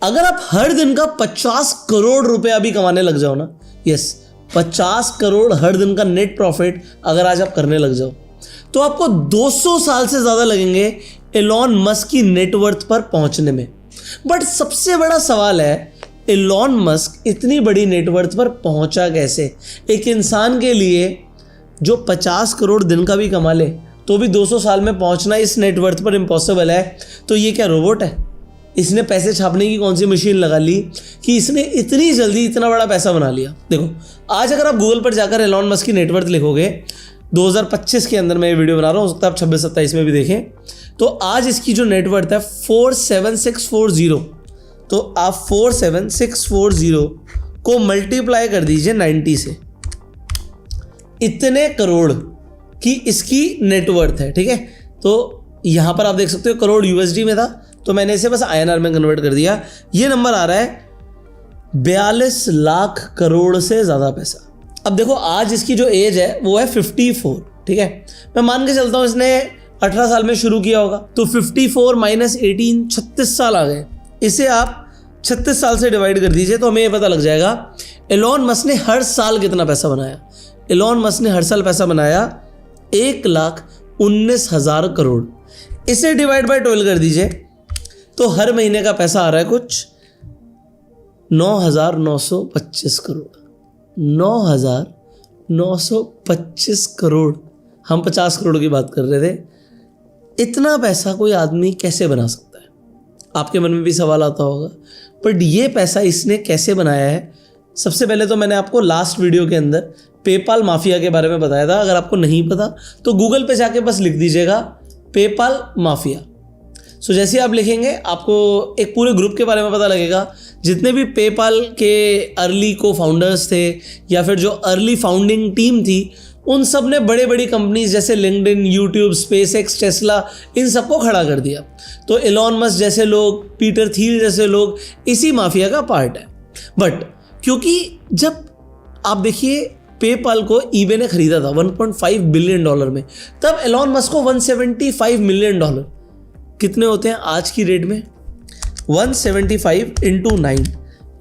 अगर आप हर दिन का 50 करोड़ रुपया भी कमाने लग जाओ ना, यस 50 करोड़ हर दिन का नेट प्रॉफिट अगर आज आप करने लग जाओ, तो आपको 200 साल से ज़्यादा लगेंगे एलॉन मस्क की नेटवर्थ पर पहुंचने में। बट सबसे बड़ा सवाल है, एलॉन मस्क इतनी बड़ी नेटवर्थ पर पहुंचा कैसे? एक इंसान के लिए जो 50 करोड़ दिन का भी कमा ले तो भी 200 साल में पहुंचना इस नेटवर्थ पर इम्पॉसिबल है। तो ये क्या रोबोट है? इसने पैसे छापने की कौन सी मशीन लगा ली कि इसने इतनी जल्दी इतना बड़ा पैसा बना लिया? देखो, आज अगर आप गूगल पर जाकर एलॉन मस्क की नेटवर्थ लिखोगे, 2025 के अंदर मैं ये वीडियो बना रहा हूँ, हो सकता है आप 26-27 में भी देखें, तो आज इसकी जो नेटवर्थ है 47640, तो आप 47640 को मल्टीप्लाई कर दीजिए 90 से, इतने करोड़ की इसकी नेटवर्थ है। ठीक है, तो यहां पर आप देख सकते हो करोड़ यूएसडी में था, तो मैंने इसे बस आईएनआर में कन्वर्ट कर दिया। ये नंबर आ रहा है 42 लाख करोड़ से ज्यादा पैसा। अब देखो, आज इसकी जो एज है वो है 54। ठीक है, मैं मान के चलता हूं इसने 18 साल में शुरू किया होगा, तो 54 माइनस 18 36 साल आ गए। इसे आप 36 साल से डिवाइड कर दीजिए तो हमें ये पता लग जाएगा एलॉन मस्क ने हर साल कितना पैसा बनाया। एलॉन मस्क ने हर साल पैसा बनाया 1,19,000 करोड़। इसे डिवाइड बाय 12 कर दीजिए तो हर महीने का पैसा आ रहा है कुछ 9,925 करोड़। 9,925 करोड़। हम 50 करोड़ की बात कर रहे थे। इतना पैसा कोई आदमी कैसे बना सकता है? आपके मन में भी सवाल आता होगा, बट ये पैसा इसने कैसे बनाया है? सबसे पहले तो मैंने आपको लास्ट वीडियो के अंदर पेपाल माफिया के बारे में बताया था। अगर आपको नहीं पता तो गूगल पे जाके बस लिख दीजिएगा पेपाल माफिया। सो जैसे आप लिखेंगे आपको एक पूरे ग्रुप के बारे में पता लगेगा। जितने भी पेपाल के अर्ली को फाउंडर्स थे या फिर जो अर्ली फाउंडिंग टीम थी, उन सब ने बड़े बड़ी कंपनीज जैसे लिंक्डइन, यूट्यूब, स्पेसएक्स, टेस्ला, इन सबको खड़ा कर दिया। तो एलॉन मस्क जैसे लोग, पीटर थिल जैसे लोग इसी माफिया का पार्ट है। बट क्योंकि जब आप देखिए पेपाल को ईबे ने खरीदा था $1.5 बिलियन में, तब एलॉन मस्क को $175 मिलियन, कितने होते हैं आज की रेट में? 175 × 9,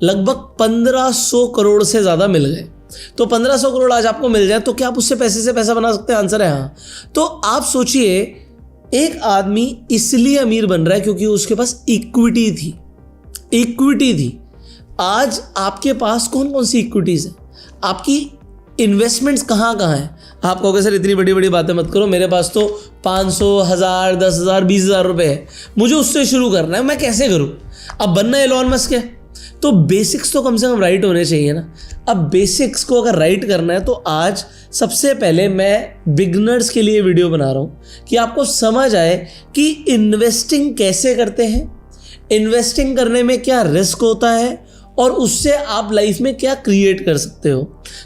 लगभग 1500 करोड़ से ज़्यादा मिल गए। तो 1500 करोड़ आज आपको मिल जाए तो क्या आप उससे पैसे से पैसा बना सकते हैं? आंसर है हाँ। तो आप सोचिए, एक आदमी इसलिए अमीर बन रहा है क्योंकि उसके पास इक्विटी थी। इक्विटी थी। आज आपके पास कौन कौन सी इक्विटीज है? आपकी इन्वेस्टमेंट्स कहाँ कहाँ हैं? आप कहोगे सर इतनी बड़ी बड़ी बातें मत करो, मेरे पास तो 500, 1000, 10,000, 20,000 रुपए है, मुझे उससे शुरू करना है, मैं कैसे करूँ? अब बनना एलॉन मस्क है तो बेसिक्स तो कम से कम राइट होने चाहिए ना। अब बेसिक्स को अगर राइट करना है तो आज सबसे पहले मैं बिगनर्स के लिए वीडियो बना रहा हूँ कि आपको समझ आए कि इन्वेस्टिंग कैसे करते हैं, इन्वेस्टिंग करने में क्या रिस्क होता है और उससे आप लाइफ में क्या क्रिएट कर सकते हो।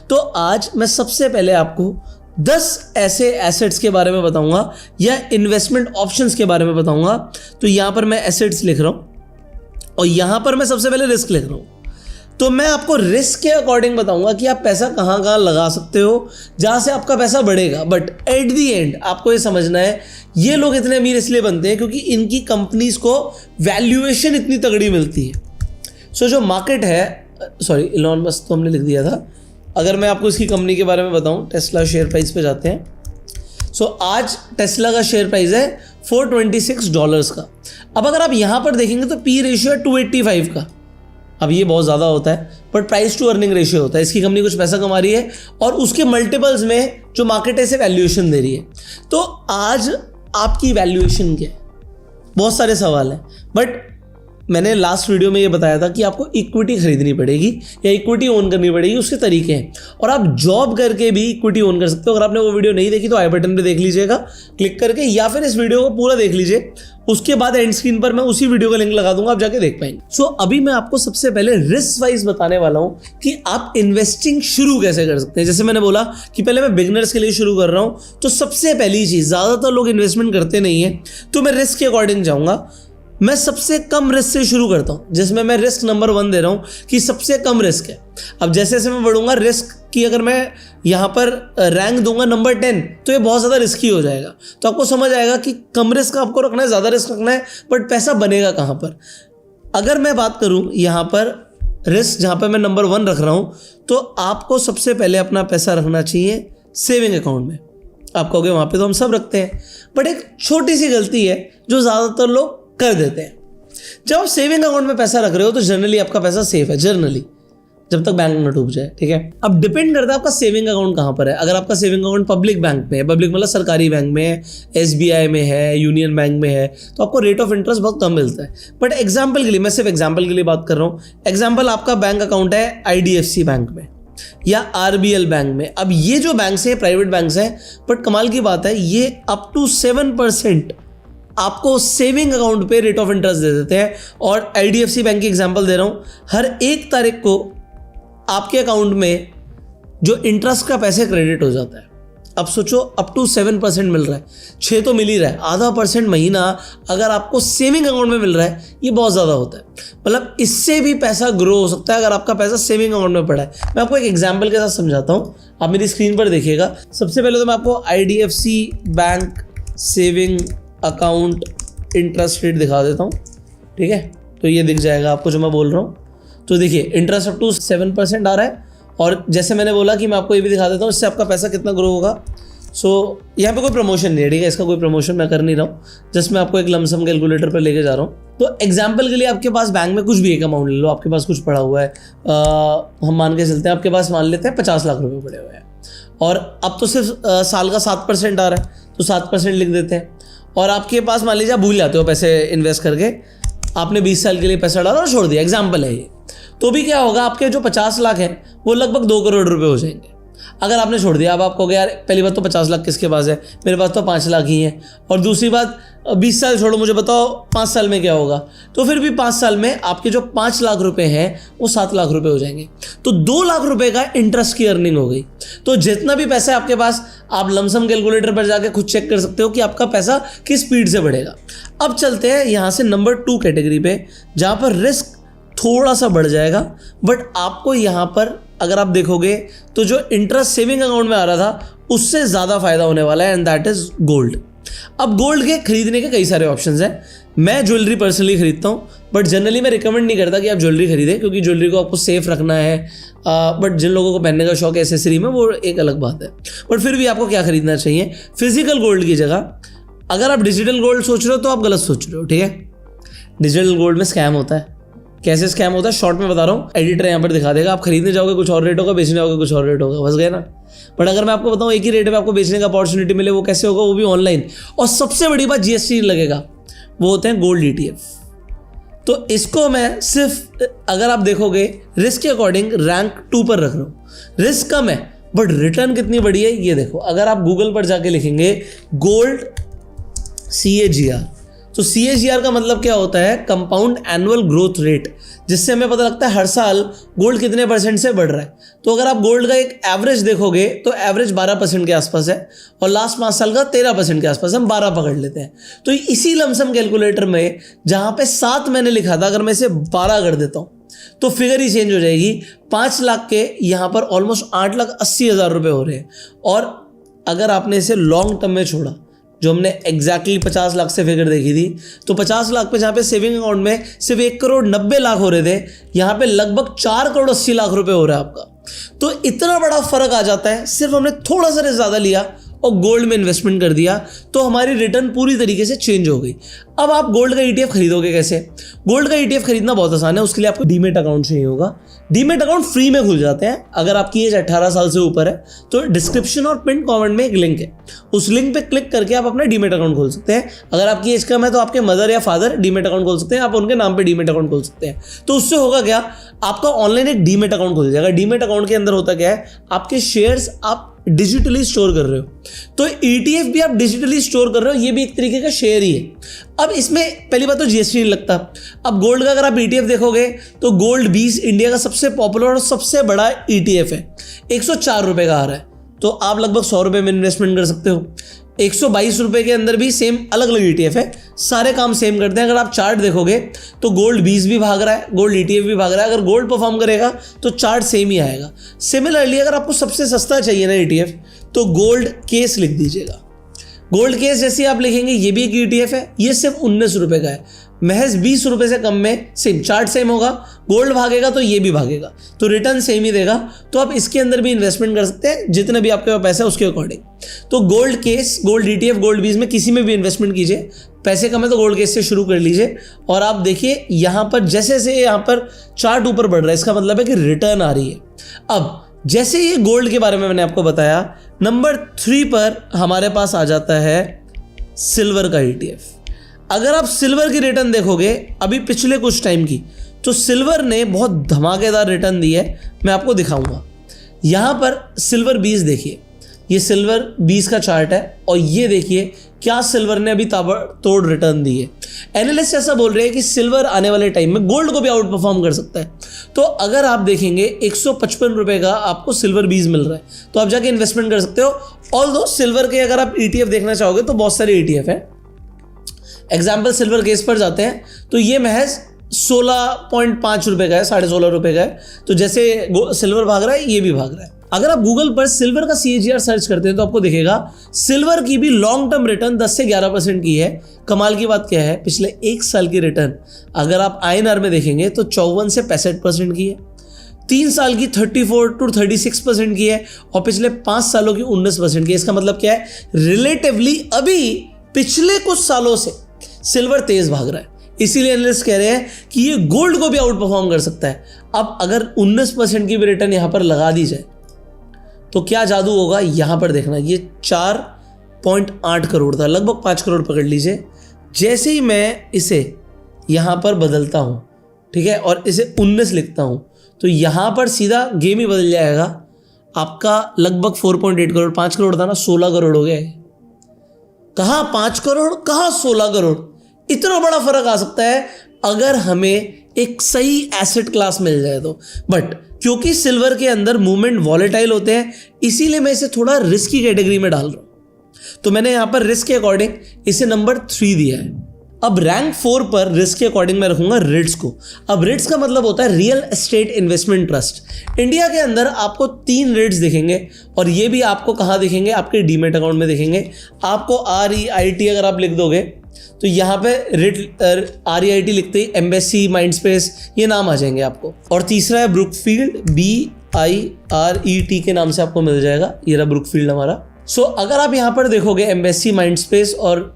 तो आज मैं सबसे पहले आपको 10 ऐसे एसेट्स के बारे में बताऊंगा या इन्वेस्टमेंट ऑप्शंस के बारे में बताऊंगा। तो यहां पर मैं एसेट्स लिख रहा हूं और यहां पर मैं सबसे पहले रिस्क लिख रहा हूं। तो मैं आपको रिस्क के अकॉर्डिंग बताऊंगा कि आप पैसा कहां कहां लगा सकते हो जहां से आपका पैसा बढ़ेगा। बट एट दी एंड आपको ये समझना है, ये लोग इतने अमीर इसलिए बनते हैं क्योंकि इनकी कंपनीज को वैल्यूएशन इतनी तगड़ी मिलती है। सो जो मार्केट है, सॉरी एलॉन मस्क तो हमने लिख दिया था। अगर मैं आपको इसकी कंपनी के बारे में बताऊं, टेस्ला शेयर प्राइस पे जाते हैं। सो आज टेस्ला का शेयर प्राइस है $426 का। अब अगर आप यहां पर देखेंगे तो पी रेशियो है 285 का। अब ये बहुत ज़्यादा होता है, but price to earning ratio होता है। इसकी कंपनी कुछ पैसा कमा रही है और उसके मल्टीपल्स में जो मार्केट है इसे वैल्यूएशन दे रही है। तो आज आपकी वैल्यूएशन क्या है? बहुत सारे सवाल हैं, बट मैंने लास्ट वीडियो में ये बताया था कि आपको इक्विटी खरीदनी पड़ेगी या इक्विटी ओन करनी पड़ेगी, उसके तरीके हैं। और आप जॉब करके भी इक्विटी ओन कर सकते हो। अगर आपने वो वीडियो नहीं देखी तो आई बटन पे देख लीजिएगा क्लिक करके, या फिर इस वीडियो को पूरा देख लीजिए। उसके बाद एंड स्क्रीन पर मैं उसी वीडियो का लिंक लगा दूंगा, आप जाके देख पाएंगे। सो अभी मैं आपको सबसे पहले रिस्क वाइज बताने वाला हूं कि आप इन्वेस्टिंग शुरू कैसे कर सकते हैं। जैसे मैंने बोला कि पहले मैं बिगनर्स के लिए शुरू कर रहा हूं, तो सबसे पहली चीज, ज्यादातर लोग इन्वेस्टमेंट करते नहीं है, तो मैं रिस्क के अकॉर्डिंग जाऊंगा। मैं सबसे कम रिस्क से शुरू करता हूं, जिसमें मैं रिस्क नंबर 1 दे रहा हूं कि सबसे कम रिस्क है। अब जैसे जैसे मैं बढ़ूंगा रिस्क की, अगर मैं यहां पर रैंक दूंगा नंबर 10 तो ये बहुत ज़्यादा रिस्की हो जाएगा। तो आपको समझ आएगा कि कम रिस्क आपको रखना है, ज़्यादा रिस्क रखना है, बट पैसा बनेगा कहां पर। अगर मैं बात करूं यहाँ पर रिस्क, जहाँ पर मैं नंबर 1 रख रहा हूं, तो आपको सबसे पहले अपना पैसा रखना चाहिए सेविंग अकाउंट में। आप कहोगे वहाँ पे तो हम सब रखते हैं, बट एक छोटी सी गलती है जो ज़्यादातर लोग कर देते हैं। जब आप सेविंग अकाउंट में पैसा रख रहे हो तो जनरली आपका पैसा सेफ है, जनरली, जब तक बैंक न डूब जाए, ठीक है। अब डिपेंड करता है आपका सेविंग अकाउंट कहाँ पर है। अगर आपका सेविंग अकाउंट पब्लिक बैंक में है, पब्लिक मतलब सरकारी बैंक में है, SBI में है, यूनियन बैंक में है, तो आपको रेट ऑफ इंटरेस्ट बहुत कम मिलता है। बट एग्जाम्पल के लिए, मैं सिर्फ एग्जाम्पल के लिए बात कर रहा हूँ, एग्जाम्पल आपका बैंक अकाउंट है IDFC बैंक में या RBL बैंक में। अब ये जो बैंक है प्राइवेट बैंक है, बट कमाल की बात है ये अप टू 7% आपको सेविंग अकाउंट पे रेट ऑफ इंटरेस्ट दे देते हैं। और IDFC बैंक की एग्जांपल दे रहा हूं, हर 1 तारीख को आपके अकाउंट में जो इंटरेस्ट का पैसे क्रेडिट हो जाता है। अब सोचो अप टू 7% मिल रहा है, 6 तो मिल ही रहा है, आधा % महीना अगर आपको सेविंग अकाउंट में मिल रहा है, ये बहुत ज़्यादा होता है। मतलब इससे भी पैसा ग्रो हो सकता है अगर आपका पैसा सेविंग अकाउंट में पड़ा है। मैं आपको एक एग्जांपल के साथ समझाता हूँ, आप मेरी स्क्रीन पर देखिएगा। सबसे पहले तो मैं आपको IDFC bank saving account interest rate दिखा देता हूँ, ठीक है। तो ये दिख जाएगा आपको जो मैं बोल रहा हूँ। तो देखिए इंटरेस्ट अप टू 7% आ रहा है, और जैसे मैंने बोला कि मैं आपको ये भी दिखा देता हूँ इससे आपका पैसा कितना ग्रो होगा। सो यहाँ पे कोई प्रमोशन नहीं है, ठीक है, इसका कोई प्रमोशन मैं कर नहीं रहा हूँ, जस्ट मैं आपको एक लमसम कैलकुलेटर पर लेके जा रहा हूँ। तो एग्जाम्पल के लिए आपके पास बैंक में कुछ भी एक अमाउंट ले लो, आपके पास कुछ पड़ा हुआ है, हम मान के चलते हैं आपके पास मान लेते हैं 50 लाख रुपये पड़े हुए हैं, और अब तो सिर्फ साल का 7% आ रहा है, तो 7% लिख देते हैं। और आपके पास मान लीजिए आप भूल जाते हो पैसे इन्वेस्ट करके, आपने 20 साल के लिए पैसा डाला और छोड़ दिया, एग्जाम्पल है ये, तो भी क्या होगा, आपके जो 50 लाख हैं वो लगभग 2 करोड़ रुपए हो जाएंगे अगर आपने छोड़ दिया। अब आप कहोगे यार पहली बात तो 50 लाख किसके पास है, मेरे पास तो 5 लाख ही हैं, और दूसरी बात 20 साल छोड़ो, मुझे बताओ 5 साल में क्या होगा। तो फिर भी 5 साल में आपके जो 5 लाख रुपए हैं वो 7 लाख रुपए हो जाएंगे, तो 2 लाख रुपए का इंटरेस्ट की अर्निंग हो गई। तो जितना भी पैसा है आपके पास, आप लमसम कैलकुलेटर पर जाके खुद चेक कर सकते हो कि आपका पैसा किस स्पीड से बढ़ेगा। अब चलते हैं यहाँ से नंबर 2 कैटेगरी पे, जहाँ पर रिस्क थोड़ा सा बढ़ जाएगा, बट आपको यहाँ पर अगर आप देखोगे तो जो इंटरेस्ट सेविंग अकाउंट में आ रहा था उससे ज़्यादा फायदा होने वाला है, एंड दैट इज गोल्ड। अब गोल्ड के खरीदने के कई सारे ऑप्शंस हैं। मैं ज्वेलरी पर्सनली खरीदता हूँ, बट जनरली मैं रिकमेंड नहीं करता कि आप ज्वेलरी खरीदें, क्योंकि ज्वेलरी को आपको सेफ रखना है। बट जिन लोगों को पहनने का शौक है एसेसरी में, वो एक अलग बात है। बट फिर भी आपको क्या खरीदना चाहिए, फिजिकल गोल्ड की जगह अगर आप डिजिटल गोल्ड सोच रहे हो तो आप गलत सोच रहे हो, ठीक है। डिजिटल गोल्ड में स्कैम होता है। कैसे स्कैम होता है शॉर्ट में बता रहा हूँ, एडिटर यहाँ पर दिखा देगा। आप खरीदने जाओगे कुछ और रेट होगा, बेचने जाओगे कुछ और रेट होगा, बस गए ना। बट अगर मैं आपको बताऊँ एक ही रेट में आपको बेचने का अपॉर्चुनिटी मिले, वो कैसे होगा, वो भी ऑनलाइन। और सबसे बड़ी बात GST लगेगा, वो होते हैं गोल्ड ETF। तो इसको मैं सिर्फ अगर आप देखोगे रिस्क के अकॉर्डिंग रैंक 2 पर रख रहा हूँ। रिस्क कम है बट रिटर्न कितनी बड़ी है ये देखो। अगर आप गूगल पर जाके लिखेंगे गोल्ड CAGR, तो CAGR का मतलब क्या होता है, कंपाउंड एनुअल ग्रोथ रेट, जिससे हमें पता लगता है हर साल गोल्ड कितने % से बढ़ रहा है। तो अगर आप गोल्ड का एक एवरेज देखोगे तो एवरेज 12% के आसपास है, और लास्ट 5 साल का 13% के आसपास, हम 12 पकड़ लेते हैं। तो इसी लमसम कैलकुलेटर में जहां पे 7 मैंने लिखा था, अगर मैं इसे 12 कर देता हूं तो फिगर ही चेंज हो जाएगी। 5 लाख के यहाँ पर ऑलमोस्ट 8,80,000 रुपये हो रहे हैं। और अगर आपने इसे लॉन्ग टर्म में छोड़ा, जो हमने एग्जैक्टली 50 लाख से फिगर देखी थी, तो 50 लाख पे जहाँ पे सेविंग अकाउंट में सिर्फ 1,90,00,000 हो रहे थे, यहाँ पे लगभग 4,80,00,000 रुपए हो रहा है आपका। तो इतना बड़ा फर्क आ जाता है, सिर्फ हमने थोड़ा सा ज़्यादा लिया और गोल्ड में इन्वेस्टमेंट कर दिया, तो हमारी रिटर्न पूरी तरीके से चेंज हो गई। अब आप गोल्ड का ETF खरीदोगे कैसे? गोल्ड का ETF खरीदना बहुत आसान है। उसके लिए आपको डीमेट अकाउंट चाहिए होगा। डीमेट अकाउंट फ्री में खुल जाते हैं अगर आपकी एज 18 साल से ऊपर है। तो डिस्क्रिप्शन और पिन कमेंट में एक लिंक है, उस लिंक पे क्लिक करके आप अपना डीमेट अकाउंट खोल सकते हैं। अगर आपकी एज कम है तो आपके मदर या फादर डीमेट अकाउंट खोल सकते हैं, आप उनके नाम पे डीमेट अकाउंट खोल सकते हैं। तो उससे होगा क्या, आपका ऑनलाइन एक डीमेट अकाउंट खुल जाएगा। डीमेट अकाउंट के अंदर होता क्या है, आपके शेयर्स आप डिजिटली स्टोर कर रहे हो, तो ETF भी आप डिजिटली स्टोर कर रहे हो, ये भी एक तरीके का शेयर ही है। अब इसमें पहली बात तो GST नहीं लगता। अब गोल्ड का अगर आप ETF देखोगे तो गोल्ड 20 इंडिया का सबसे पॉपुलर और सबसे बड़ा ETF है। 104 रुपये का आ रहा है, तो आप लगभग 100 रुपये में इन्वेस्टमेंट कर सकते हो। 122 रुपये के अंदर भी सेम अलग अलग ETF है, सारे काम सेम करते हैं। अगर आप चार्ट देखोगे तो गोल्ड 20 भी भाग रहा है, गोल्ड ETF भी भाग रहा है। अगर गोल्ड परफॉर्म करेगा तो चार्ट सेम ही आएगा। सिमिलरली अगर आपको सबसे सस्ता चाहिए ना ETF, तो गोल्ड केस लिख दीजिएगा। गोल्ड केस जैसे आप लिखेंगे ये भी एक ETF है, ये सिर्फ 19 रुपए का है, महज 20 रुपए से कम में सेम चार्ट सेम होगा, गोल्ड भागेगा तो ये भी भागेगा, तो रिटर्न सेम ही देगा। तो आप इसके अंदर भी इन्वेस्टमेंट कर सकते हैं जितने भी आपके पास पैसा है उसके अकॉर्डिंग। तो gold case, gold ETF, gold बीज में किसी में भी इन्वेस्टमेंट कीजिए, पैसे कम है तो गोल्ड केस से शुरू कर लीजिए। और आप देखिए यहाँ पर जैसे जैसे यहाँ पर चार्ट ऊपर बढ़ रहा है इसका मतलब है कि रिटर्न आ रही है। अब जैसे ये गोल्ड के बारे में मैंने आपको बताया, नंबर 3 पर हमारे पास आ जाता है सिल्वर का ETF। अगर आप सिल्वर की रिटर्न देखोगे अभी पिछले कुछ टाइम की, तो सिल्वर ने बहुत धमाकेदार रिटर्न दी है, मैं आपको दिखाऊंगा। यहाँ पर सिल्वर 20 देखिए, ये सिल्वर 20 का चार्ट है और ये देखिए क्या सिल्वर ने अभी ताबड़तोड़ रिटर्न दी है। एनालिस्ट ऐसा बोल रहे हैं कि सिल्वर आने वाले टाइम में गोल्ड को भी आउट परफॉर्म कर सकता है। तो अगर आप देखेंगे 155 रुपए का आपको सिल्वर 20 मिल रहा है, तो आप जाके इन्वेस्टमेंट कर सकते हो। ऑल्दो सिल्वर के अगर आप ETF देखना चाहोगे तो बहुत सारे ETF है। एग्जाम्पल सिल्वर केस पर जाते हैं तो ये महज 16.5 रुपए का है, 16.5 रुपए का है। तो जैसे सिल्वर भाग रहा है ये भी भाग रहा है। अगर आप गूगल पर सिल्वर का CAGR सर्च करते हैं तो आपको दिखेगा सिल्वर की भी लॉन्ग टर्म रिटर्न 10 से 11% की है। कमाल की बात क्या है, पिछले 1 साल की रिटर्न अगर आप INR में देखेंगे तो 54 से 65% की है, 3 साल की 34 to 36% की है और पिछले 5 सालों की 19% की है। इसका मतलब क्या है, रिलेटिवली अभी पिछले कुछ सालों से सिल्वर तेज भाग रहा है। इसीलिए एनालिस्ट कह रहे हैं कि ये गोल्ड को भी आउट परफॉर्म कर सकता है। अब अगर 19% की भी रिटर्न यहां पर लगा दी जाए तो क्या जादू होगा, यहां पर देखना। ये 4.8 करोड़ था, लगभग 5 करोड़ पकड़ लीजिए। जैसे ही मैं इसे यहां पर बदलता हूं, ठीक है, और इसे 19 लिखता हूं, तो यहां पर सीधा गेम ही बदल जाएगा। आपका लगभग 4.8 करोड़, 5 करोड़ था ना, 16 करोड़ हो गया है। कहां 5 करोड़, कहां 16 करोड़, इतना बड़ा फर्क आ सकता है अगर हमें एक सही एसेट क्लास मिल जाए तो। बट क्योंकि सिल्वर के अंदर मूवमेंट वॉलेटाइल होते हैं, इसीलिए मैं इसे थोड़ा रिस्क की कैटेगरी में डाल रहा हूं। तो मैंने यहां पर रिस्क के अकॉर्डिंग इसे नंबर 3 दिया है। अब रैंक 4 पर रिस्क के अकॉर्डिंग मैं रखूंगा रिट्स को। अब रिट्स का मतलब होता है real estate investment trust. India के अंदर आपको 3 रिट्स दिखेंगे और ये भी आपको कहां दिखेंगे, आपके डीमेट अकाउंट में दिखेंगे। आपको REIT अगर आप लिख दोगे तो यहाँ पे रिट REIT लिखते ही एम्बेसी, माइंडस्पेस ये नाम आ जाएंगे आपको। और तीसरा है ब्रुकफील्ड, BIRET के नाम से आपको मिल जाएगा। ये रहा ब्रुकफील्ड हमारा। सो अगर आप यहाँ पर देखोगे एम्बेसी, माइंडस्पेस और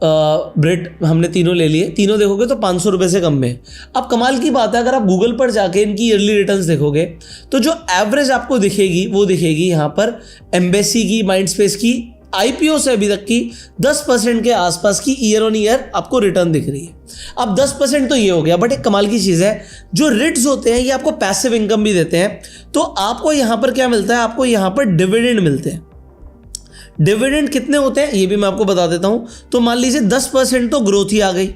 ब्रिट, हमने तीनों ले लिए, तीनों देखोगे तो 500 रुपये से कम में। अब कमाल की बात है, अगर आप गूगल पर जाके इनकी ईयरली रिटर्न्स देखोगे तो जो एवरेज आपको दिखेगी वो दिखेगी यहाँ पर एम्बेसी की, माइंडस्पेस की IPO से अभी तक की 10% के आसपास की ईयर ऑन ईयर आपको रिटर्न दिख रही है। अब 10% तो ये हो गया, बट एक कमाल की चीज़ है, जो रिट्स होते हैं ये आपको पैसिव इनकम भी देते हैं। तो आपको यहाँ पर क्या मिलता है, आपको यहाँ पर डिविडेंड मिलते हैं। डिविडेंड कितने होते हैं ये भी मैं आपको बता देता हूँ। तो मान लीजिए 10% तो ग्रोथ ही आ गई,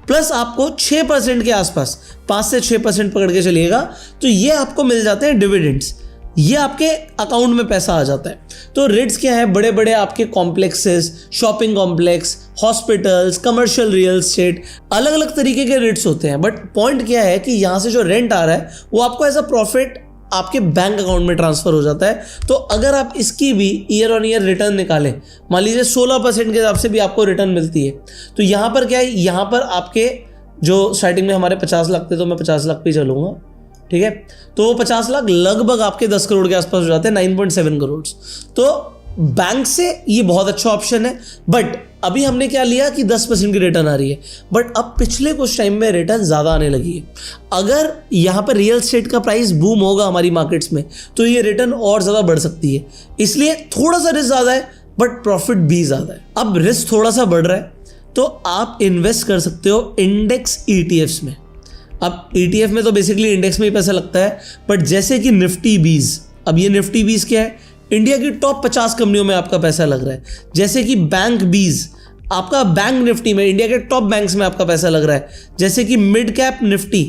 प्लस आपको 6% के आसपास, 5 से 6% पकड़ के चलिएगा, तो ये आपको मिल जाते हैं डिविडेंड्स। ये आपके अकाउंट में पैसा आ जाता है। तो रिट्स क्या है, बड़े बड़े आपके complexes, shopping complex, hospitals, commercial real estate, अलग अलग तरीके के रिट्स होते हैं। बट पॉइंट क्या है कि यहाँ से जो रेंट आ रहा है वो आपको एज अ प्रॉफिट आपके बैंक अकाउंट में ट्रांसफर हो जाता है। तो अगर आप इसकी भी ईयर ऑन ईयर रिटर्न निकालें, मान लीजिए 16% के हिसाब से भी आपको रिटर्न मिलती है। तो यहाँ पर क्या है, यहाँ पर आपके जो स्टार्टिंग में हमारे 50 लाख थे, तो मैं 50 लाख पे चलूँगा, ठीक है। तो वो 50 लाख लगभग आपके 10 करोड़ के आसपास हो जाते हैं, 9.7 करोड़। तो बैंक से ये बहुत अच्छा ऑप्शन है। बट अभी हमने क्या लिया कि 10% की रिटर्न आ रही है, बट अब पिछले कुछ टाइम में रिटर्न ज़्यादा आने लगी है। अगर यहाँ पर रियल एस्टेट का प्राइस बूम होगा हमारी मार्केट्स में तो ये रिटर्न और ज़्यादा बढ़ सकती है। इसलिए थोड़ा सा रिस्क ज़्यादा है बट प्रॉफिट भी ज़्यादा है। अब रिस्क थोड़ा सा बढ़ रहा है तो आप इन्वेस्ट कर सकते हो इंडेक्स ETFs में। अब ETF में तो बेसिकली इंडेक्स में ही पैसा लगता है, बट जैसे कि निफ्टी 20, अब ये निफ्टी 20 क्या है, इंडिया की टॉप 50 कंपनियों में आपका पैसा लग रहा है। जैसे कि बैंक 20, आपका बैंक निफ्टी में इंडिया के टॉप बैंक्स में आपका पैसा लग रहा है। जैसे कि मिड कैप निफ्टी,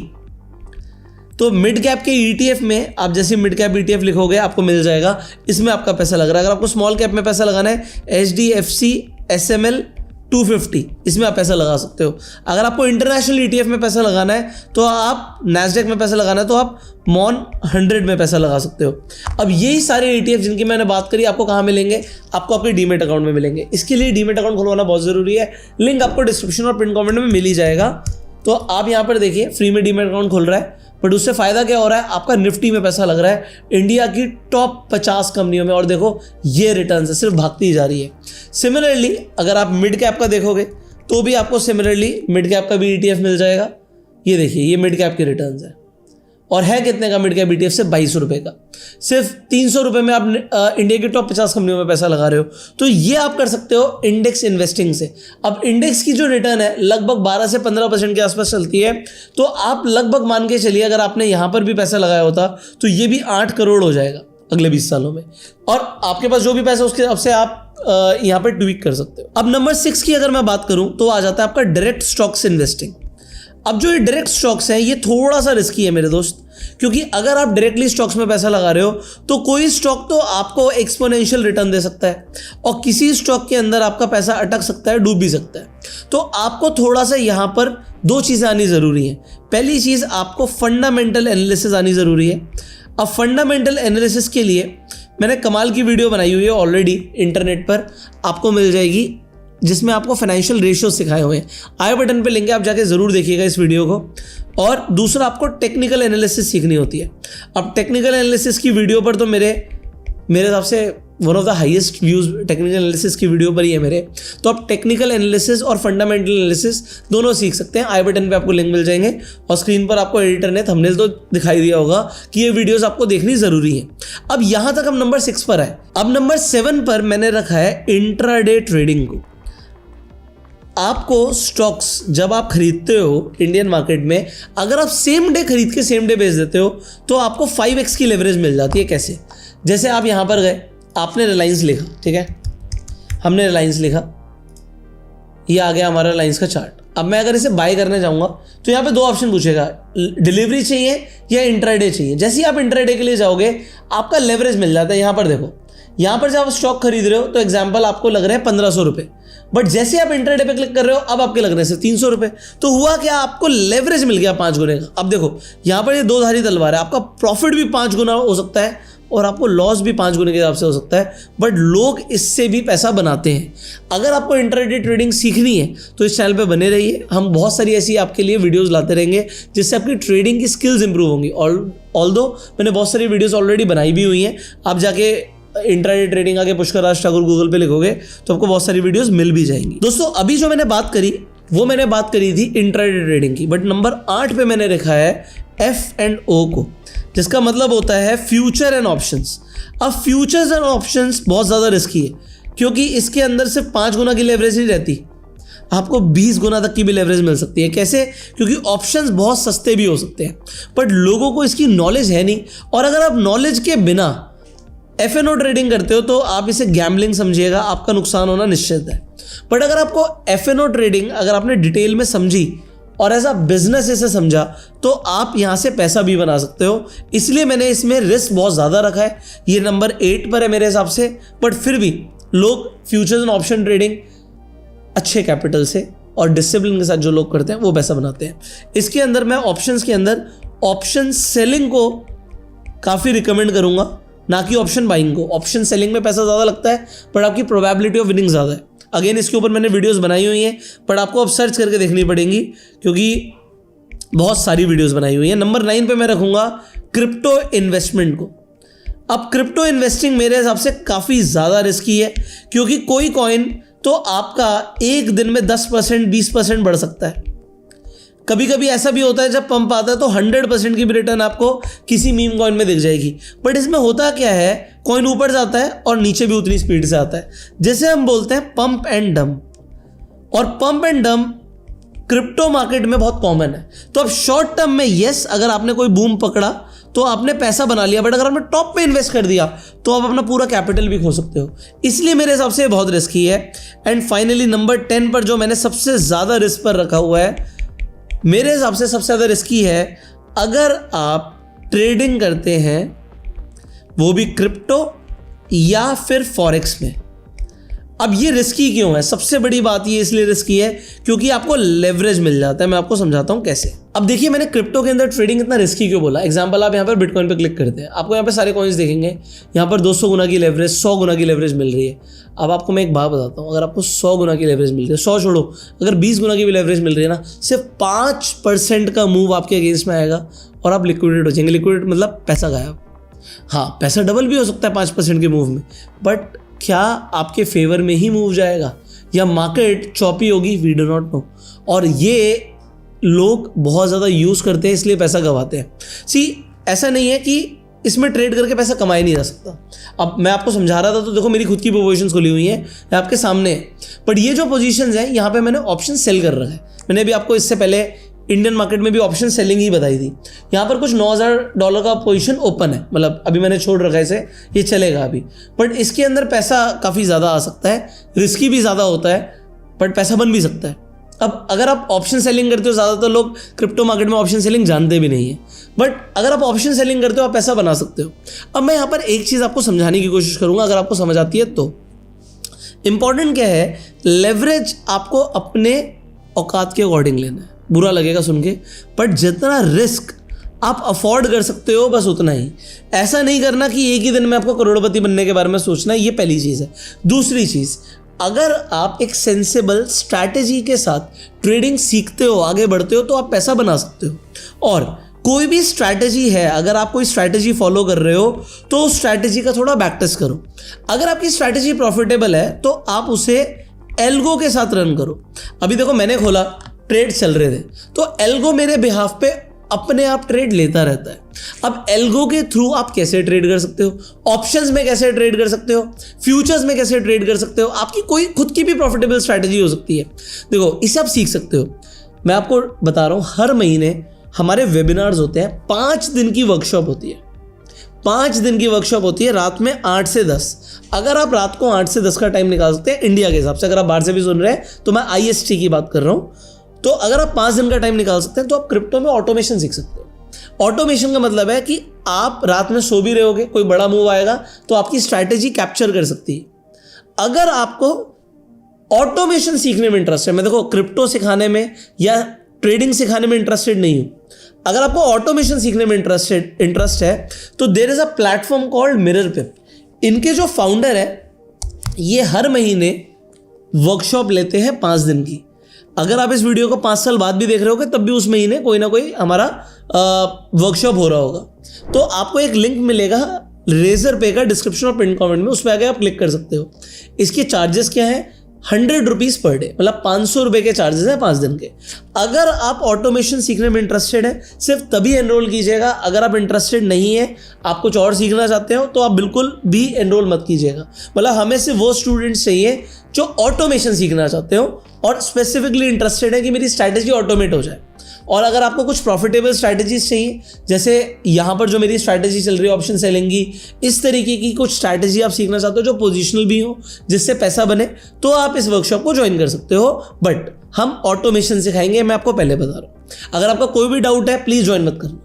तो मिड कैप के ETF में आप जैसे मिड कैप ETF लिखोगे आपको मिल जाएगा, इसमें आपका पैसा लग रहा है। अगर आपको स्मॉल कैप में पैसा लगाना है, HDFC, SML, 250, इसमें आप पैसा लगा सकते हो। अगर आपको इंटरनेशनल ETF में पैसा लगाना है तो आप नैस्डैक में पैसा लगाना है तो आप MON 100 में पैसा लगा सकते हो। अब यही सारे ETF जिनकी मैंने बात करी आपको कहाँ मिलेंगे? आपको आपके डीमेट अकाउंट में मिलेंगे। इसके लिए डीमेट अकाउंट खुलवाना बहुत ज़रूरी है। लिंक आपको डिस्क्रिप्शन और पिन कमेंट में मिल ही जाएगा। तो आप यहाँ पर देखिए फ्री में डीमेट अकाउंट खुल रहा है, बट उससे फ़ायदा क्या हो रहा है? आपका निफ्टी में पैसा लग रहा है, इंडिया की टॉप 50 कंपनियों में, और देखो ये रिटर्न सिर्फ भागती ही जा रही है। सिमिलरली अगर आप मिड कैप का देखोगे तो भी आपको सिमिलरली मिड कैप का भी ETF मिल जाएगा। ये देखिए ये मिड कैप के रिटर्न्स है, और है कितने का मिड कैप ETF? से 22 रुपये का। सिर्फ 300 रुपये में आप इंडिया की टॉप 50 कंपनियों में पैसा लगा रहे हो। तो ये आप कर सकते हो इंडेक्स इन्वेस्टिंग से। अब इंडेक्स की जो रिटर्न है लगभग 12 से 15% के आसपास चलती है। तो आप लगभग मान के चलिए अगर आपने यहाँ पर भी पैसा लगाया होता तो ये भी 8 करोड़ हो जाएगा अगले 20 सालों में, और आपके पास जो भी पैसा उसके हिसाब से आप यहाँ पर ट्वीक कर सकते हो। अब नंबर 6 की अगर मैं बात करूँ तो आ जाता है आपका डायरेक्ट स्टॉक्स इन्वेस्टिंग। अब जो ये डायरेक्ट स्टॉक्स हैं ये थोड़ा सा रिस्की है मेरे दोस्त, क्योंकि अगर आप डायरेक्टली स्टॉक्स में पैसा लगा रहे हो तो कोई स्टॉक तो आपको एक्सपोनेंशियल रिटर्न दे सकता है, और किसी स्टॉक के अंदर आपका पैसा अटक सकता है, डूब भी सकता है। तो आपको थोड़ा सा यहाँ पर 2 चीज़ें आनी ज़रूरी हैं। पहली चीज़, आपको फंडामेंटल एनालिसिस आनी ज़रूरी है। अब फंडामेंटल एनालिसिस के लिए मैंने कमाल की वीडियो बनाई हुई है ऑलरेडी, इंटरनेट पर आपको मिल जाएगी, जिसमें आपको फाइनेंशियल रेशियो सिखाए हुए हैं। आई बटन पे लिंक है, आप जाके ज़रूर देखिएगा इस वीडियो को। और दूसरा, आपको टेक्निकल एनालिसिस सीखनी होती है। अब टेक्निकल एनालिसिस की वीडियो पर तो मेरे हिसाब से one of the highest views technical analysis की वीडियो पर ही है मेरे। तो आप टेक्निकल एनालिसिस और फंडामेंटल एनालिसिस दोनों सीख सकते हैं। आई बटन पे आपको लिंक मिल जाएंगे, और स्क्रीन पर आपको एडिटर ने थंबनेल तो दिखाई दिया होगा कि ये वीडियोस आपको देखनी ज़रूरी है। अब यहाँ तक हम नंबर 6 पर है। अब नंबर 7 पर मैंने रखा है इंट्राडे ट्रेडिंग को। आपको स्टॉक्स जब आप खरीदते हो इंडियन मार्केट में, अगर आप सेम डे खरीद के सेम डे बेच देते हो तो आपको 5x की लेवरेज मिल जाती है। कैसे? जैसे आप यहाँ पर गए, आपने रिलायंस लिखा, ठीक है, हमने रिलायंस लिखा, ये आ गया हमारा रिलायंस का चार्ट। अब मैं अगर इसे बाय करने जाऊँगा तो यहाँ पे 2 ऑप्शन पूछेगा, डिलीवरी चाहिए या इंट्राडे चाहिए। जैसे ही आप इंट्राडे के लिए जाओगे आपका लेवरेज मिल जाता है। यहाँ पर देखो, यहाँ पर जब आप स्टॉक खरीद रहे हो तो एग्जाम्पल आपको लग रहे हैं 1500 रुपये, बट जैसे आप इंट्राडे पे क्लिक कर रहे हो अब आपके लग रहे हैं सिर्फ 300 रुपये। तो हुआ क्या? आपको लेवरेज मिल गया 5 गुने का। अब देखो यहाँ पर ये 2 धारी तलवार है, आपका प्रॉफिट भी 5 गुना हो सकता है और आपको लॉस भी 5 गुने के हिसाब से हो सकता है, बट लोग इससे भी पैसा बनाते हैं। अगर आपको इंट्राडे ट्रेडिंग सीखनी है तो इस चैनल पे बने रहिए, हम बहुत सारी ऐसी आपके लिए वीडियोस लाते रहेंगे जिससे आपकी ट्रेडिंग की स्किल्स इंप्रूव होंगी। ऑल्दो मैंने बहुत सारी वीडियोस ऑलरेडी बनाई भी हुई हैं, आप जाके इंट्राडे ट्रेडिंग आके पुष्कर राज ठाकुर गूगल पे लिखोगे तो आपको बहुत सारी वीडियोस मिल भी जाएंगी। दोस्तों अभी जो मैंने बात करी वो मैंने बात करी थी इंट्राडे ट्रेडिंग की, बट नंबर 8 पे मैंने रखा है F&O को, जिसका मतलब होता है फ्यूचर एंड ऑप्शंस। अब फ्यूचर्स एंड ऑप्शंस बहुत ज़्यादा रिस्की है, क्योंकि इसके अंदर सिर्फ 5 गुना की लेवरेज नहीं रहती, आपको 20 गुना तक की भी लेवरेज मिल सकती है। कैसे? क्योंकि ऑप्शंस बहुत सस्ते भी हो सकते हैं, बट लोगों को इसकी नॉलेज है नहीं। और अगर आप नॉलेज के बिना F&O ट्रेडिंग करते हो तो आप इसे गैम्बलिंग समझिएगा, आपका नुकसान होना निश्चित है। बट अगर आपको F&O ट्रेडिंग अगर आपने डिटेल में समझी और एज अ बिजनेस इसे समझा तो आप यहाँ से पैसा भी बना सकते हो। इसलिए मैंने इसमें रिस्क बहुत ज़्यादा रखा है, ये नंबर 8 पर है मेरे हिसाब से। बट फिर भी लोग फ्यूचर्स एंड ऑप्शन ट्रेडिंग अच्छे कैपिटल से और डिसिप्लिन के साथ जो लोग करते हैं वो पैसा बनाते हैं। इसके अंदर मैं ऑप्शंस के अंदर ऑप्शन सेलिंग को काफ़ी रिकमेंड करूँगा, ना कि ऑप्शन बाइंग को। ऑप्शन सेलिंग में पैसा ज़्यादा लगता है बट आपकी प्रोबेबिलिटी ऑफ विनिंग ज़्यादा है। अगेन इसके ऊपर मैंने वीडियोस बनाई हुई हैं, बट आपको अब सर्च करके देखनी पड़ेंगी क्योंकि बहुत सारी वीडियोस बनाई हुई हैं। नंबर 9 पे मैं रखूँगा क्रिप्टो इन्वेस्टमेंट को। अब क्रिप्टो इन्वेस्टिंग मेरे हिसाब से काफ़ी ज़्यादा रिस्की है, क्योंकि कोई कॉइन तो आपका एक दिन में 10% 20% बढ़ सकता है। कभी कभी ऐसा भी होता है जब पंप आता है तो 100% की भी रिटर्न आपको किसी मीम कॉइन में दिख जाएगी। बट इसमें होता क्या है, कॉइन ऊपर जाता है और नीचे भी उतनी स्पीड से आता है, जैसे हम बोलते हैं पंप एंड डंप। और pump and dump crypto market में बहुत कॉमन है। तो अब शॉर्ट टर्म में यस, अगर आपने कोई बूम पकड़ा तो आपने पैसा बना लिया, बट अगर आपने टॉप पे इन्वेस्ट कर दिया तो आप अपना पूरा कैपिटल भी खो सकते हो। इसलिए मेरे हिसाब से बहुत रिस्की है। एंड फाइनली नंबर 10 पर जो मैंने सबसे ज़्यादा रिस्क पर रखा हुआ है, मेरे हिसाब से सबसे ज़्यादा रिस्की है अगर आप ट्रेडिंग करते हैं वो भी क्रिप्टो या फिर फॉरेक्स में। अब ये रिस्की क्यों है? सबसे बड़ी बात ये इसलिए रिस्की है क्योंकि आपको लेवरेज मिल जाता है। मैं आपको समझाता हूँ कैसे। अब देखिए, मैंने क्रिप्टो के अंदर ट्रेडिंग इतना रिस्की क्यों बोला। एग्जांपल, आप यहाँ पर बिटकॉइन पे क्लिक करते हैं, आपको यहाँ पे सारे कॉइन्स देखेंगे, यहाँ पर 200 गुना की लेवरेज, 100 गुना की लेवरेज मिल रही है। अब आपको मैं एक बात बताता हूँ, अगर आपको 100 गुना की लेवरेज मिल रही है, 100 छोड़ो, अगर 20 गुना की भी लेवरेज मिल रही है ना, सिर्फ 5% का मूव आपके अगेंस्ट में आएगा और आप लिक्विडेट हो जाएंगे। लिक्विडेट मतलब पैसा गायब। हाँ, पैसा डबल भी हो सकता है 5% के मूव में, बट क्या आपके फेवर में ही मूव जाएगा या मार्केट चौपी होगी? We do not know. और ये लोग बहुत ज़्यादा यूज़ करते हैं, इसलिए पैसा गंवाते हैं। ऐसा नहीं है कि इसमें ट्रेड करके पैसा कमाया नहीं जा सकता। अब मैं आपको समझा रहा था तो देखो, मेरी खुद की पोजीशंस खुली हुई हैं, ये आपके सामने है। बट ये जो पोजीशंस हैं, यहाँ पे मैंने ऑप्शन सेल कर रखा है। मैंने भी आपको इससे पहले इंडियन मार्केट में भी ऑप्शन सेलिंग ही बताई थी। यहाँ पर कुछ $9,000 का पोजीशन ओपन है, मतलब अभी मैंने छोड़ रखा है इसे, ये चलेगा अभी। बट इसके अंदर पैसा काफ़ी ज़्यादा आ सकता है, रिस्की भी ज़्यादा होता है, बट पैसा बन भी सकता है। अब अगर आप ऑप्शन सेलिंग करते हो, ज़्यादातर लोग क्रिप्टो मार्केट में ऑप्शन सेलिंग जानते भी नहीं है, बट अगर आप ऑप्शन सेलिंग करते हो, आप पैसा बना सकते हो। अब मैं यहाँ पर एक चीज़ आपको समझाने की कोशिश करूँगा, अगर आपको समझ आती है तो। इंपॉर्टेंट क्या है, लेवरेज आपको अपने औकात के अकॉर्डिंग लेना है। बुरा लगेगा सुन के, बट जितना रिस्क आप अफोर्ड कर सकते हो बस उतना ही। ऐसा नहीं करना कि एक ही दिन में आपको करोड़पति बनने के बारे में सोचना है, ये पहली चीज़ है। दूसरी चीज़, अगर आप एक सेंसेबल स्ट्रैटेजी के साथ ट्रेडिंग सीखते हो, आगे बढ़ते हो, तो आप पैसा बना सकते हो। और कोई भी स्ट्रैटेजी है, अगर आप कोई स्ट्रैटेजी फॉलो कर रहे हो तो उस स्ट्रैटेजी का थोड़ा बैक टेस्ट करो। अगर आपकी स्ट्रैटेजी प्रॉफिटेबल है तो आप उसे एल्गो के साथ रन करो। अभी देखो, मैंने खोला, ट्रेड चल रहे थे, तो एल्गो मेरे बिहाफ पे अपने आप ट्रेड लेता रहता है। अब एल्गो के थ्रू आप कैसे ट्रेड कर सकते हो, ऑप्शंस में कैसे ट्रेड कर सकते हो, फ्यूचर्स में कैसे ट्रेड कर सकते हो, आपकी कोई खुद की भी प्रॉफिटेबल स्ट्रैटेजी हो सकती है। देखो, इसे आप सीख सकते हो। मैं आपको बता रहा हूँ, हर महीने हमारे वेबिनार्स होते हैं, 5 दिन की वर्कशॉप होती है। 5 दिन की वर्कशॉप होती है, रात में 8 से 10। अगर आप रात को 8 से 10 का टाइम निकाल सकते हैं इंडिया के हिसाब से, अगर आप बाहर से भी सुन रहे हैं तो मैं IST की बात कर रहा हूँ, तो अगर आप 5 दिन का टाइम निकाल सकते हैं तो आप क्रिप्टो में ऑटोमेशन सीख सकते हो। ऑटोमेशन का मतलब है कि आप रात में सो भी रहे होगे, कोई बड़ा मूव आएगा तो आपकी स्ट्रैटेजी कैप्चर कर सकती है। अगर आपको ऑटोमेशन सीखने में इंटरेस्ट है, मैं देखो क्रिप्टो सिखाने में या ट्रेडिंग सिखाने में इंटरेस्टेड नहीं हूं, अगर आपको ऑटोमेशन सीखने में इंटरेस्ट है तो there is a platform called मिररपिप। इनके जो फाउंडर है, ये हर महीने वर्कशॉप लेते हैं 5 दिन की। अगर आप इस वीडियो को 5 साल बाद भी देख रहे होगे तब भी उस महीने कोई ना कोई हमारा वर्कशॉप हो रहा होगा। तो आपको एक लिंक मिलेगा रेजर पे का डिस्क्रिप्शन और पिन कमेंट में, उस पर आके आप क्लिक कर सकते हो। इसके चार्जेस क्या है? 100 रुपीज़ पर डे, मतलब 500 रुपये के चार्जेस हैं 5 दिन के। अगर आप ऑटोमेशन सीखने में इंटरेस्टेड है, सिर्फ तभी एनरोल कीजिएगा। अगर आप इंटरेस्टेड नहीं है, आप कुछ और सीखना चाहते हो, तो आप बिल्कुल भी एनरोल मत कीजिएगा। मतलब हमें सिर्फ वो स्टूडेंट्स चाहिए जो ऑटोमेशन सीखना चाहते हो और स्पेसिफिकली इंटरेस्टेड है कि मेरी स्ट्रैटेजी ऑटोमेट हो जाए। और अगर आपको कुछ प्रॉफिटेबल स्ट्रैटेजीज चाहिए, जैसे यहाँ पर जो मेरी स्ट्रैटेजी चल रही है ऑप्शन सेलिंग की, इस तरीके की कुछ स्ट्रैटेजी आप सीखना चाहते हो जो पोजिशनल भी हो, जिससे पैसा बने, तो आप इस वर्कशॉप को ज्वाइन कर सकते हो। बट हम ऑटोमेशन सिखाएंगे, मैं आपको पहले बता रहा हूँ। अगर आपका कोई भी डाउट है, प्लीज़ ज्वाइन मत करना।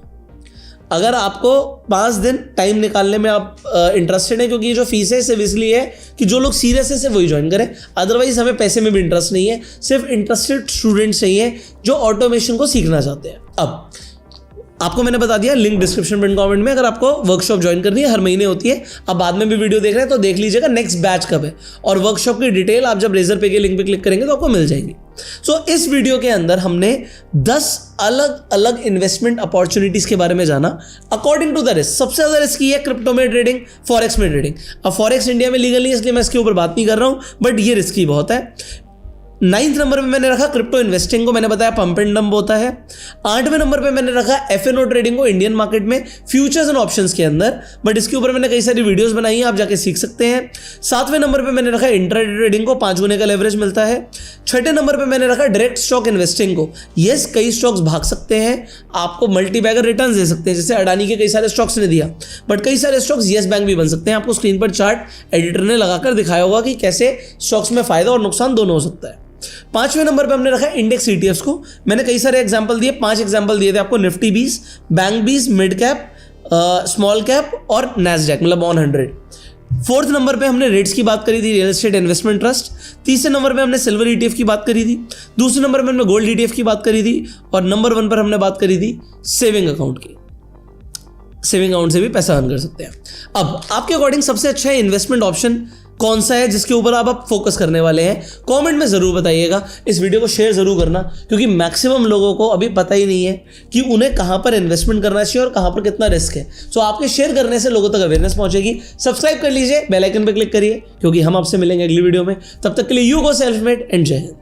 अगर आपको 5 दिन टाइम निकालने में आप इंटरेस्टेड है, क्योंकि ये जो फीस है सिर्फ इसलिए है कि जो लोग सीरियस है सिर्फ वही ज्वाइन करें। अदरवाइज हमें पैसे में भी इंटरेस्ट नहीं है, सिर्फ इंटरेस्टेड स्टूडेंट्स चाहिए जो ऑटोमेशन को सीखना चाहते हैं। अब आपको मैंने बता दिया, लिंक डिस्क्रिप्शन पिन कमेंट में। अगर आपको वर्कशॉप ज्वाइन करनी है, हर महीने होती है। अब बाद में भी वीडियो देख रहे हैं तो देख लीजिएगा नेक्स्ट बैच कब है, और वर्कशॉप की डिटेल आप जब रेजर पे के लिंक पे क्लिक करेंगे तो आपको मिल जाएंगी। इस वीडियो के अंदर हमने 10 अलग अलग इन्वेस्टमेंट अपॉर्चुनिटीज के बारे में जाना अकॉर्डिंग टू द रिस्क। सबसे ज्यादा रिस्की है क्रिप्टो में ट्रेडिंग, फॉरेक्स में ट्रेडिंग। अब फॉरेक्स इंडिया में लीगल नहीं है, इसलिए मैं इसके ऊपर बात नहीं कर रहा हूं, बट ये रिस्की बहुत है। 9th नंबर पे मैंने रखा क्रिप्टो इन्वेस्टिंग को, मैंने बताया पंप एंड डंप होता है। 8वें नंबर पे मैंने रखा FNO ट्रेडिंग को इंडियन मार्केट में फ्यूचर्स एंड ऑप्शंस के अंदर, बट इसके ऊपर मैंने कई सारी वीडियोस बनाई हैं, आप जाके सीख सकते हैं। 7वें नंबर पे मैंने रखा इंट्राडे ट्रेडिंग को, 5 गुने का लेवरेज मिलता है। 6ठे नंबर पे मैंने रखा डायरेक्ट स्टॉक इन्वेस्टिंग को। यस, कई स्टॉक्स भाग सकते हैं, आपको मल्टी बैगर रिटर्न दे सकते हैं, जैसे अडानी के कई सारे स्टॉक्स ने दिया, बट कई सारे स्टॉक्स येस बैंक भी बन सकते हैं। आपको स्क्रीन पर चार्ट एडिटर ने लगाकर दिखाया होगा कि कैसे स्टॉक्स में फायदा और नुकसान दोनों हो सकता है। 5वें नंबर पे हमने रखा इंडेक्स ETFs को। मैंने कई सारे एग्जांपल दिए, 5 एग्जांपल दिए थे आपको, Nifty 20, bank 20, mid cap, small cap और नैस्डैक मतलब 100। 4th नंबर पे हमने रेट्स की बात करी थी, रियल एस्टेट इन्वेस्टमेंट ट्रस्ट। 3रे नंबर पे हमने सिल्वर ETF की बात करी थी। 2रे नंबर पे हमने गोल्ड ETF की बात करी थी। और नंबर 1 पर हमने बात करी थी सेविंग अकाउंट की। सेविंग अकाउंट से भी पैसा अर्न कर सकते हैं। अब आपके अकॉर्डिंग सबसे अच्छा इन्वेस्टमेंट ऑप्शन कौन सा है जिसके ऊपर आप फोकस करने वाले हैं? कमेंट में ज़रूर बताइएगा। इस वीडियो को शेयर ज़रूर करना, क्योंकि मैक्सिमम लोगों को अभी पता ही नहीं है कि उन्हें कहाँ पर इन्वेस्टमेंट करना चाहिए और कहाँ पर कितना रिस्क है। सो आपके शेयर करने से लोगों तक अवेयरनेस पहुंचेगी। सब्सक्राइब कर लीजिए, बेल आइकन पर क्लिक करिए, क्योंकि हम आपसे मिलेंगे अगली वीडियो में। तब तक के लिए you go self made and जय हिंद।